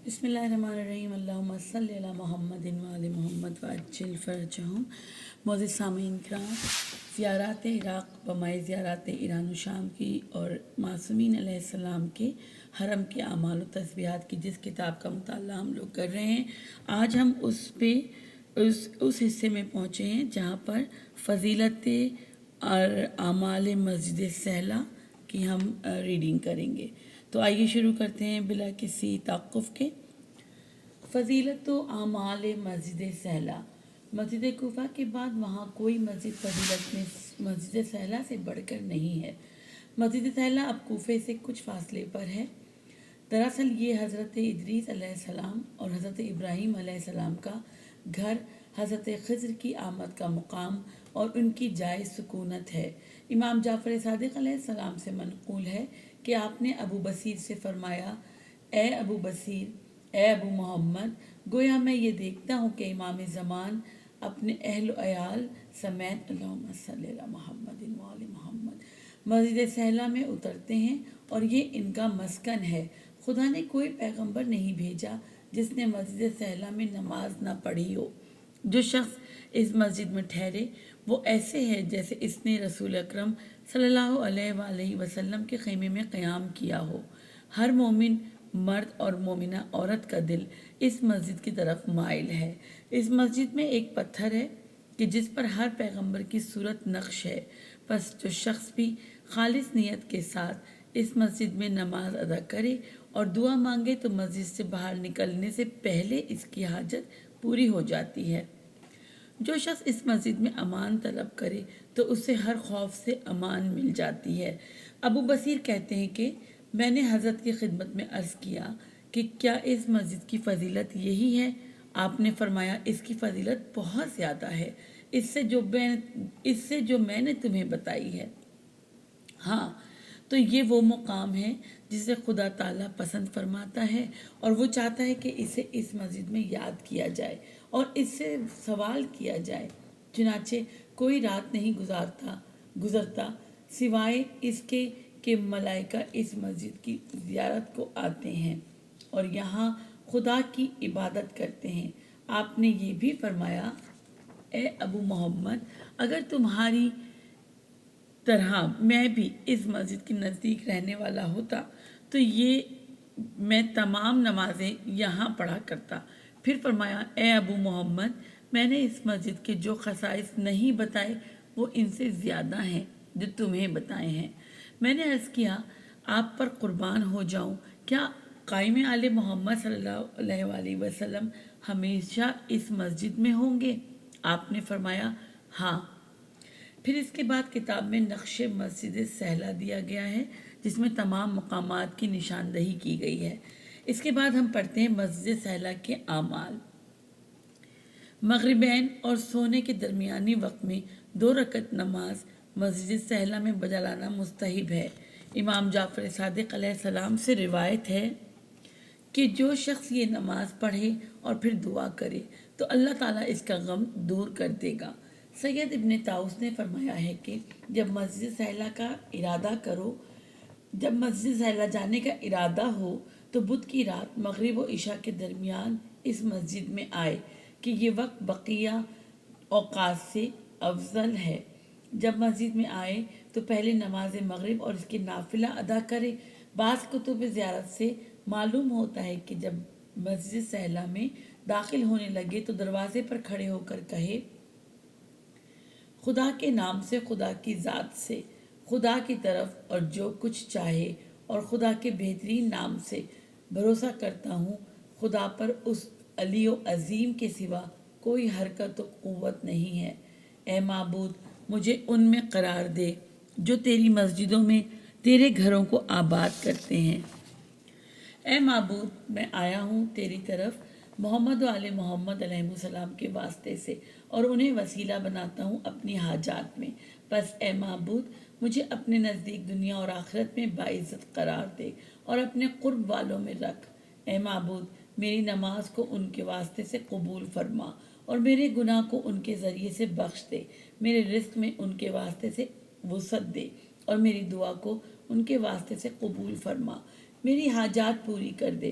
بسم اللہ الرحمن الرحیم اللہم صلی علی محمد وآل محمد وعجل فرجہم۔ معزز سامعین کرام، زیارات عراق بمائے زیارات ایران و شام کی اور معصومین علیہ السلام کے حرم کے اعمال و تسبیحات کی جس کتاب کا مطالعہ ہم لوگ کر رہے ہیں، آج ہم اس حصے میں پہنچے ہیں جہاں پر فضیلت اور اعمال مسجد سہلہ کی ہم ریڈنگ کریں گے۔ تو آئیے شروع کرتے ہیں بلا کسی توقف کے۔ فضیلت و اعمال مسجد سہلہ۔ مسجد کوفہ کے بعد وہاں کوئی مسجد فضیلت میں مسجد سہلہ سے بڑھ کر نہیں ہے۔ مسجد سہلہ اب کوفے سے کچھ فاصلے پر ہے۔ دراصل یہ حضرت ادریس علیہ السلام اور حضرت ابراہیم علیہ السلام کا گھر، حضرت خضر کی آمد کا مقام اور ان کی جائے سکونت ہے۔ امام جعفر صادق علیہ السلام سے منقول ہے کہ آپ نے ابو بصیر سے فرمایا، اے ابو بصیر، اے ابو محمد، گویا میں یہ دیکھتا ہوں کہ امام زمان اپنے اہل و عیال سمیت اللہم صلی علی محمد وآل محمد مسجد سہلہ میں اترتے ہیں اور یہ ان کا مسکن ہے۔ خدا نے کوئی پیغمبر نہیں بھیجا جس نے مسجد سہلہ میں نماز نہ پڑھی ہو۔ جو شخص اس مسجد میں ٹھہرے وہ ایسے ہے جیسے اس نے رسول اکرم صلی اللہ علیہ وآلہ وسلم کے خیمے میں قیام کیا ہو۔ ہر مومن مرد اور مومنہ عورت کا دل اس مسجد کی طرف مائل ہے۔ اس مسجد میں ایک پتھر ہے کہ جس پر ہر پیغمبر کی صورت نقش ہے۔ پس جو شخص بھی خالص نیت کے ساتھ اس مسجد میں نماز ادا کرے اور دعا مانگے تو مسجد سے باہر نکلنے سے پہلے اس کی حاجت پوری ہو جاتی ہے۔ جو شخص اس مسجد میں امان طلب کرے تو اسے ہر خوف سے امان مل جاتی ہے۔ ابو بصیر کہتے ہیں کہ میں نے حضرت کی خدمت میں عرض کیا کہ کیا اس مسجد کی فضیلت یہی ہے؟ آپ نے فرمایا، اس کی فضیلت بہت زیادہ ہے اس سے جو میں نے تمہیں بتائی ہے۔ ہاں، تو یہ وہ مقام ہے جسے خدا تعالیٰ پسند فرماتا ہے اور وہ چاہتا ہے کہ اسے اس مسجد میں یاد کیا جائے اور اس سے سوال کیا جائے۔ چنانچہ کوئی رات نہیں گزرتا سوائے اس کے کہ ملائکہ اس مسجد کی زیارت کو آتے ہیں اور یہاں خدا کی عبادت کرتے ہیں۔ آپ نے یہ بھی فرمایا، اے ابو محمد، اگر تمہاری طرح میں بھی اس مسجد کے نزدیک رہنے والا ہوتا تو میں تمام نمازیں یہاں پڑھا کرتا۔ پھر فرمایا، اے ابو محمد، میں نے اس مسجد کے جو خصائص نہیں بتائے وہ ان سے زیادہ ہیں جو تمہیں بتائے ہیں۔ میں نے عرض کیا، آپ پر قربان ہو جاؤں، کیا قائم آل محمد صلی اللہ علیہ وآلہ وسلم ہمیشہ اس مسجد میں ہوں گے؟ آپ نے فرمایا، ہاں۔ پھر اس کے بعد کتاب میں نقش مسجد سہلہ دیا گیا ہے جس میں تمام مقامات کی نشاندہی کی گئی ہے۔ اس کے بعد ہم پڑھتے ہیں مسجد سہلہ کے اعمال۔ مغربین اور سونے کے درمیانی وقت میں 2 رکعت نماز مسجد سہلہ میں بجا لانا مستحب ہے۔ امام جعفر صادق علیہ السلام سے روایت ہے کہ جو شخص یہ نماز پڑھے اور پھر دعا کرے تو اللہ تعالیٰ اس کا غم دور کر دے گا۔ سید ابن طاؤس نے فرمایا ہے کہ جب مسجد سہلہ جانے کا ارادہ ہو تو بدھ کی رات مغرب و عشاء کے درمیان اس مسجد میں آئے کہ یہ وقت بقیہ اوقات سے افضل ہے۔ جب مسجد میں آئے تو پہلے نماز مغرب اور اس کے نافلہ ادا کرے۔ بعض کتب زیارت سے معلوم ہوتا ہے کہ جب مسجد سہلہ میں داخل ہونے لگے تو دروازے پر کھڑے ہو کر کہے، خدا کے نام سے، خدا کی ذات سے، خدا کی طرف اور جو کچھ چاہے اور خدا کے بہترین نام سے بھروسہ کرتا ہوں، خدا پر اس علی و عظیم کے سوا کوئی حرکت و قوت نہیں ہے۔ اے معبود، مجھے ان میں قرار دے جو تیری مسجدوں میں تیرے گھروں کو آباد کرتے ہیں۔ اے معبود، میں آیا ہوں تیری طرف محمد و آل محمد علیہ السلام کے واسطے سے اور انہیں وسیلہ بناتا ہوں اپنی حاجات میں۔ بس اے معبود، مجھے اپنے نزدیک دنیا اور آخرت میں باعزت قرار دے اور اپنے قرب والوں میں رکھ۔ اے معبود، میری نماز کو ان کے واسطے سے قبول فرما اور میرے گناہ کو ان کے ذریعے سے بخش دے۔ میرے رزق میں ان کے واسطے سے وسعت دے اور میری دعا کو ان کے واسطے سے قبول فرما۔ میری حاجات پوری کر دے۔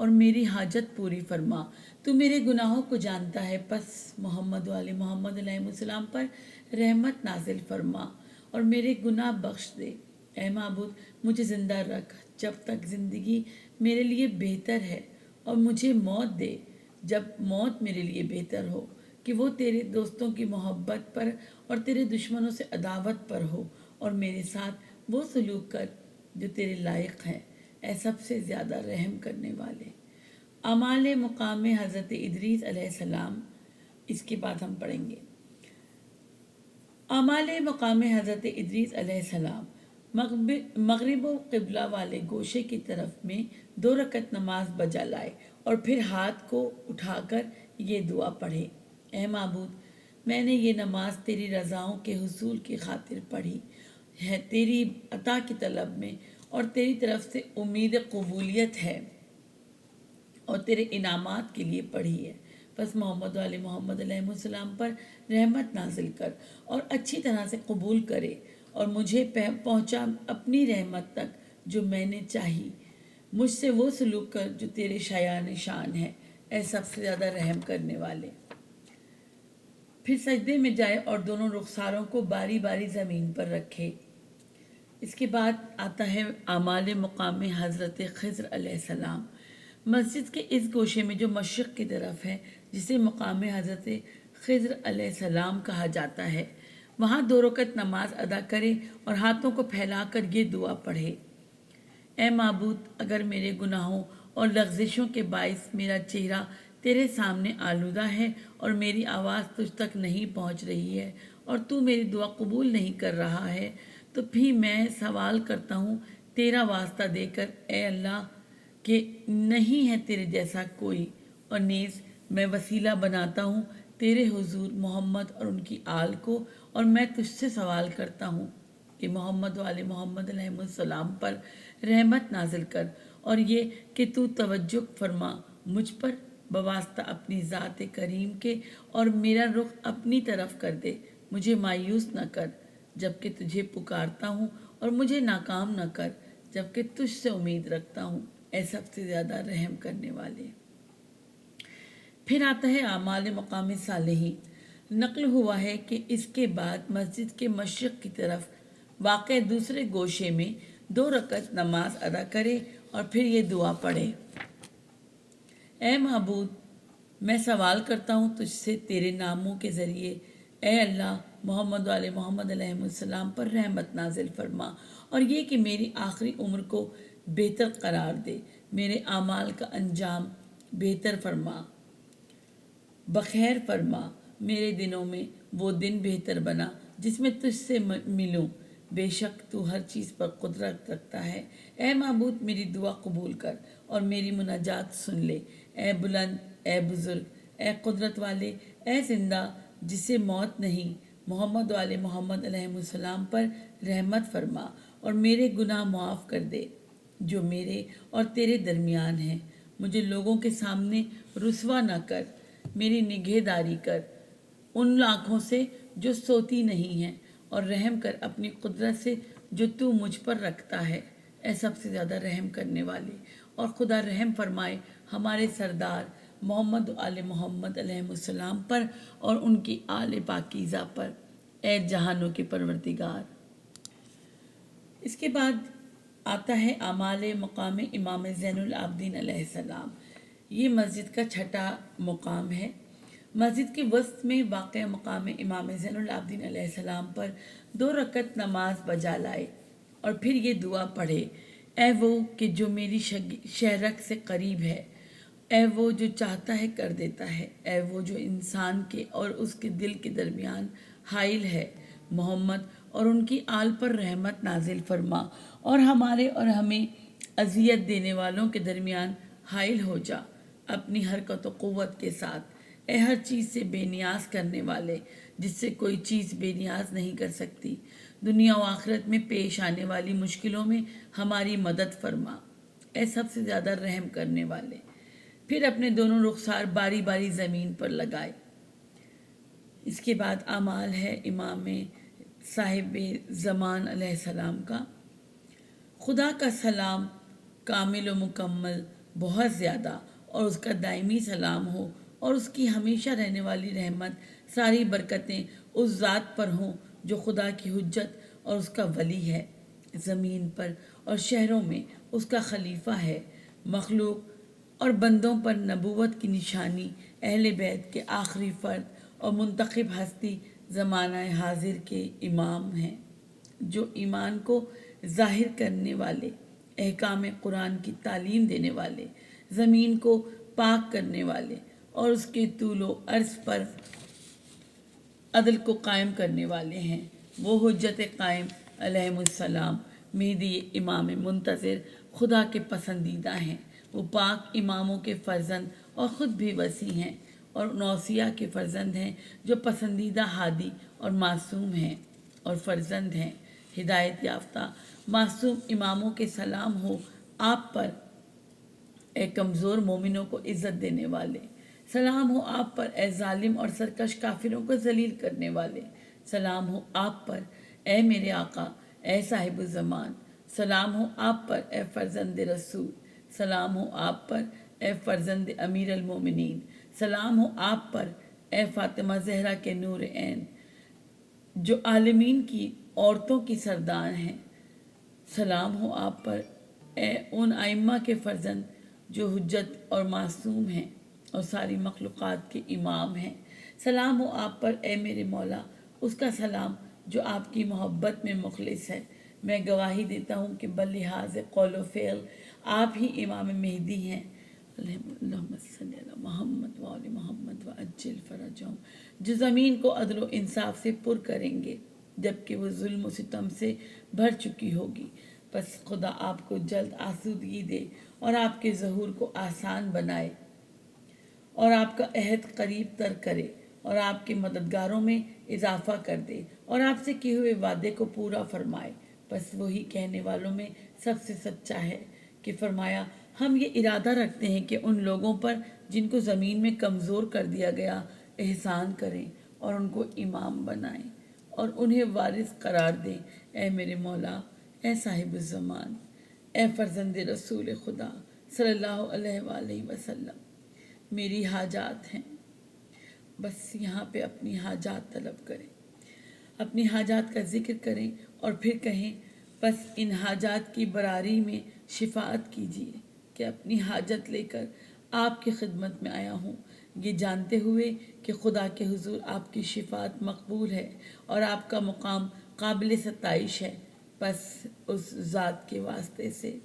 اور میری حاجت پوری فرما۔ تو میرے گناہوں کو جانتا ہے، پس محمد والی محمد علیہ السلام پر رحمت نازل فرما اور میرے گناہ بخش دے۔ اے معبود مجھے زندہ رکھ جب تک زندگی میرے لیے بہتر ہے، اور مجھے موت دے جب موت میرے لیے بہتر ہو، کہ وہ تیرے دوستوں کی محبت پر اور تیرے دشمنوں سے عداوت پر ہو، اور میرے ساتھ وہ سلوک کر جو تیرے لائق ہے، اے سب سے زیادہ رحم کرنے والے۔ اعمال مقام حضرت ادریس علیہ السلام، اس کے بعد ہم پڑھیں گے اعمال مقام حضرت ادریس علیہ السلام۔ مغرب و قبلہ والے گوشے کی طرف میں 2 رکعت نماز بجا لائے اور پھر ہاتھ کو اٹھا کر یہ دعا پڑھے: اے معبود، میں نے یہ نماز تیری رضاؤں کے حصول کی خاطر پڑھی ہے، تیری عطا کی طلب میں، اور تیری طرف سے امید قبولیت ہے اور تیرے انعامات کے لیے پڑھی ہے۔ بس محمد علیہ محمد علیہ السلام پر رحمت نازل کر اور اچھی طرح سے قبول کرے، اور مجھے پہنچا اپنی رحمت تک جو میں نے چاہی۔ مجھ سے وہ سلوک کر جو تیرے شایان شان ہے، اے سب سے زیادہ رحم کرنے والے۔ پھر سجدے میں جائے اور دونوں رخساروں کو باری باری زمین پر رکھے۔ اس کے بعد آتا ہے اعمال مقام حضرت خضر علیہ السلام۔ مسجد کے اس گوشے میں جو مشرق کی طرف ہے، جسے مقام حضرت خضر علیہ السلام کہا جاتا ہے، وہاں 2 رکعت نماز ادا کرے اور ہاتھوں کو پھیلا کر یہ دعا پڑھے: اے معبود، اگر میرے گناہوں اور لغزشوں کے باعث میرا چہرہ تیرے سامنے آلودہ ہے اور میری آواز تجھ تک نہیں پہنچ رہی ہے، اور تو میری دعا قبول نہیں کر رہا ہے، تو بھی میں سوال کرتا ہوں تیرا واسطہ دے کر، اے اللہ، کہ نہیں ہے تیرے جیسا کوئی، اور نیز میں وسیلہ بناتا ہوں تیرے حضور محمد اور ان کی آل کو، اور میں تجھ سے سوال کرتا ہوں کہ محمد والے محمد علیہ السلام پر رحمت نازل کر، اور یہ کہ تو توجہ فرما مجھ پر بواسطہ اپنی ذات کریم کے، اور میرا رخ اپنی طرف کر دے، مجھے مایوس نہ کر جبکہ تجھے پکارتا ہوں، اور مجھے ناکام نہ کر جبکہ تجھ سے امید رکھتا ہوں، اے سب سے زیادہ رحم کرنے والے۔ پھر آتا ہے اعمال مقام صالحین۔ نقل ہوا ہے کہ اس کے بعد مسجد کے مشرق کی طرف واقع دوسرے گوشے میں 2 رکعت نماز ادا کرے اور پھر یہ دعا پڑھے: اے معبود، میں سوال کرتا ہوں تجھ سے تیرے ناموں کے ذریعے، اے اللہ، محمد علیہ محمد علیہ السلام پر رحمت نازل فرما، اور یہ کہ میری آخری عمر کو بہتر قرار دے، میرے اعمال کا انجام بہتر فرما، بخیر فرما، میرے دنوں میں وہ دن بہتر بنا جس میں تجھ سے ملوں، بے شک تو ہر چیز پر قدرت رکھتا ہے۔ اے معبود، میری دعا قبول کر اور میری مناجات سن لے۔ اے بلند، اے بزرگ، اے قدرت والے، اے زندہ جسے موت نہیں، محمد علیہ محمد علیہ السلام پر رحمت فرما اور میرے گناہ معاف کر دے جو میرے اور تیرے درمیان ہیں۔ مجھے لوگوں کے سامنے رسوا نہ کر، میری نگہداری کر ان آنکھوں سے جو سوتی نہیں ہیں، اور رحم کر اپنی قدرت سے جو تو مجھ پر رکھتا ہے، اے سب سے زیادہ رحم کرنے والے۔ اور خدا رحم فرمائے ہمارے سردار محمد علیہ محمد علیہ السلام پر اور ان کی آل پاکیزہ پر، اے جہانوں کے پروردگار۔ اس کے بعد آتا ہے اعمال مقام امام زین العابدین علیہ السلام۔ یہ مسجد کا 6واں مقام ہے۔ مسجد کے وسط میں واقع مقام امام زین العابدین علیہ السلام پر 2 رکعت نماز بجا لائے اور پھر یہ دعا پڑھے: اے وہ کہ جو میری شہرک سے قریب ہے، اے وہ جو چاہتا ہے کر دیتا ہے، اے وہ جو انسان کے اور اس کے دل کے درمیان حائل ہے، محمد اور ان کی آل پر رحمت نازل فرما، اور ہمارے اور ہمیں اذیت دینے والوں کے درمیان حائل ہو جا اپنی حرکت و قوت کے ساتھ، اے ہر چیز سے بے نیاز کرنے والے، جس سے کوئی چیز بے نیاز نہیں کر سکتی، دنیا و آخرت میں پیش آنے والی مشکلوں میں ہماری مدد فرما، اے سب سے زیادہ رحم کرنے والے۔ پھر اپنے دونوں رخسار باری باری زمین پر لگائے۔ اس کے بعد اعمال ہے امام صاحب زمان علیہ السلام کا: خدا کا سلام کامل و مکمل بہت زیادہ اور اس کا دائمی سلام ہو اور اس کی ہمیشہ رہنے والی رحمت ساری برکتیں اس ذات پر ہوں جو خدا کی حجت اور اس کا ولی ہے، زمین پر اور شہروں میں اس کا خلیفہ ہے، مخلوق اور بندوں پر نبوت کی نشانی، اہل بیت کے آخری فرد اور منتخب ہستی زمانہ حاضر کے امام ہیں، جو ایمان کو ظاہر کرنے والے، احکام قرآن کی تعلیم دینے والے، زمین کو پاک کرنے والے اور اس کے طول و عرض پر عدل کو قائم کرنے والے ہیں۔ وہ حجت قائم علیہ السلام، مہدی امام منتظر، خدا کے پسندیدہ ہیں۔ وہ پاک اماموں کے فرزند اور خود بھی وسیع ہیں اور نوسیہ کے فرزند ہیں جو پسندیدہ ہادی اور معصوم ہیں اور فرزند ہیں ہدایت یافتہ معصوم اماموں کے سلام ہو آپ پر اے کمزور مومنوں کو عزت دینے والے، سلام ہو آپ پر اے ظالم اور سرکش کافروں کو ذلیل کرنے والے، سلام ہو آپ پر اے میرے آقا اے صاحب الزمان، سلام ہو آپ پر اے فرزند رسول، سلام ہو آپ پر اے فرزند امیر المومنین، سلام ہو آپ پر اے فاطمہ زہرا کے نور عین جو عالمین کی عورتوں کی سردار ہیں، سلام ہو آپ پر اے ان ائمہ کے فرزند جو حجت اور معصوم ہیں اور ساری مخلوقات کے امام ہیں، سلام ہو آپ پر اے میرے مولا، اس کا سلام جو آپ کی محبت میں مخلص ہے۔ میں گواہی دیتا ہوں کہ بلحاظ قول و فعل آپ ہی امام مہدی ہیں، اللہم صلی علی محمد وآل محمد وعجل فرجہم، جو زمین کو عدل و انصاف سے پر کریں گے جبکہ وہ ظلم و ستم سے بھر چکی ہوگی۔ بس خدا آپ کو جلد آسودگی دے اور آپ کے ظہور کو آسان بنائے اور آپ کا عہد قریب تر کرے اور آپ کے مددگاروں میں اضافہ کر دے اور آپ سے کیے ہوئے وعدے کو پورا فرمائے۔ بس وہی کہنے والوں میں سب سے سچا ہے کہ فرمایا ہم یہ ارادہ رکھتے ہیں کہ ان لوگوں پر جن کو زمین میں کمزور کر دیا گیا احسان کریں اور ان کو امام بنائیں اور انہیں وارث قرار دیں۔ اے میرے مولا، اے صاحب الزمان، اے فرزند رسول خدا صلی اللہ علیہ وآلہ وسلم، میری حاجات ہیں، بس یہاں پہ اپنی حاجات طلب کریں، اپنی حاجات کا ذکر کریں اور پھر کہیں بس ان حاجات کی براری میں شفاعت کیجیے کہ اپنی حاجت لے کر آپ کی خدمت میں آیا ہوں، یہ جانتے ہوئے کہ خدا کے حضور آپ کی شفاعت مقبول ہے اور آپ کا مقام قابل ستائش ہے۔ بس اس ذات کے واسطے سے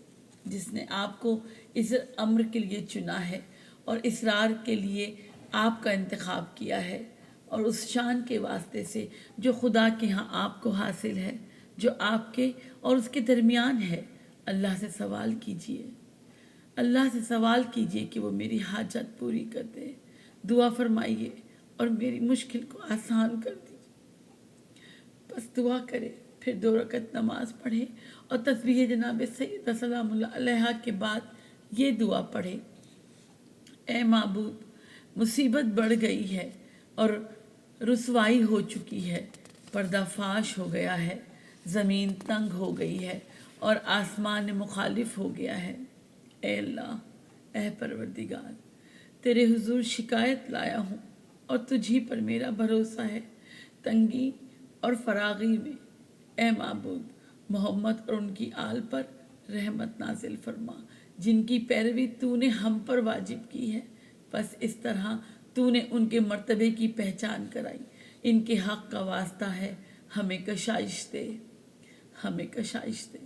جس نے آپ کو اس امر کے لیے چنا ہے اور اسرار کے لیے آپ کا انتخاب کیا ہے، اور اس شان کے واسطے سے جو خدا کے ہاں آپ کو حاصل ہے، جو آپ کے اور اس کے درمیان ہے، اللہ سے سوال کیجئے، اللہ سے سوال کیجئے کہ وہ میری حاجت پوری کر دے، دعا فرمائیے اور میری مشکل کو آسان کر دیجئے۔ بس دعا کرے، پھر 2 رکعت نماز پڑھے اور تسبیح جناب سیدہ سلام اللہ علیہا کے بعد یہ دعا پڑھے، اے معبود، مصیبت بڑھ گئی ہے اور رسوائی ہو چکی ہے، پردہ فاش ہو گیا ہے، زمین تنگ ہو گئی ہے اور آسمان مخالف ہو گیا ہے۔ اے اللہ، اے پروردگار، تیرے حضور شکایت لایا ہوں اور تجھی پر میرا بھروسہ ہے تنگی اور فراغی میں۔ اے معبود، محمد اور ان کی آل پر رحمت نازل فرما جن کی پیروی تو نے ہم پر واجب کی ہے۔ بس اس طرح تو نے ان کے مرتبے کی پہچان کرائی، ان کے حق کا واسطہ ہے، ہمیں کشائش دے، ہمیں کشائش دے،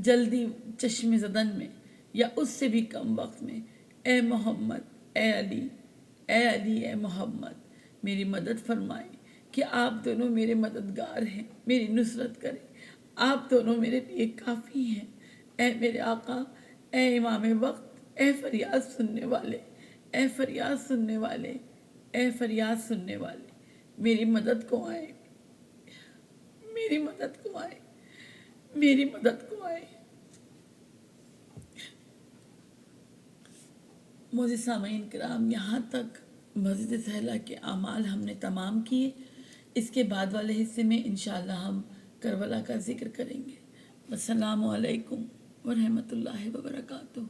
جلدی چشم زدن میں یا اس سے بھی کم وقت میں۔ اے محمد، اے علی، اے علی، اے محمد، میری مدد فرمائیں کہ آپ دونوں میرے مددگار ہیں، میری نصرت کریں، آپ دونوں میرے لیے کافی ہیں۔ اے میرے آقا، اے امام وقت، اے فریاد سننے والے، اے فریاد سننے والے، اے فریاد سننے والے، میری مدد کو آئے، میری مدد کو آئے، میری مدد کو آئے۔ معزز سامعین کرام، یہاں تک مسجد سہلہ کے اعمال ہم نے تمام کیے۔ اس کے بعد والے حصے میں انشاءاللہ ہم کربلا کا ذکر کریں گے۔ السلام علیکم ورحمۃ اللہ وبرکاتہ۔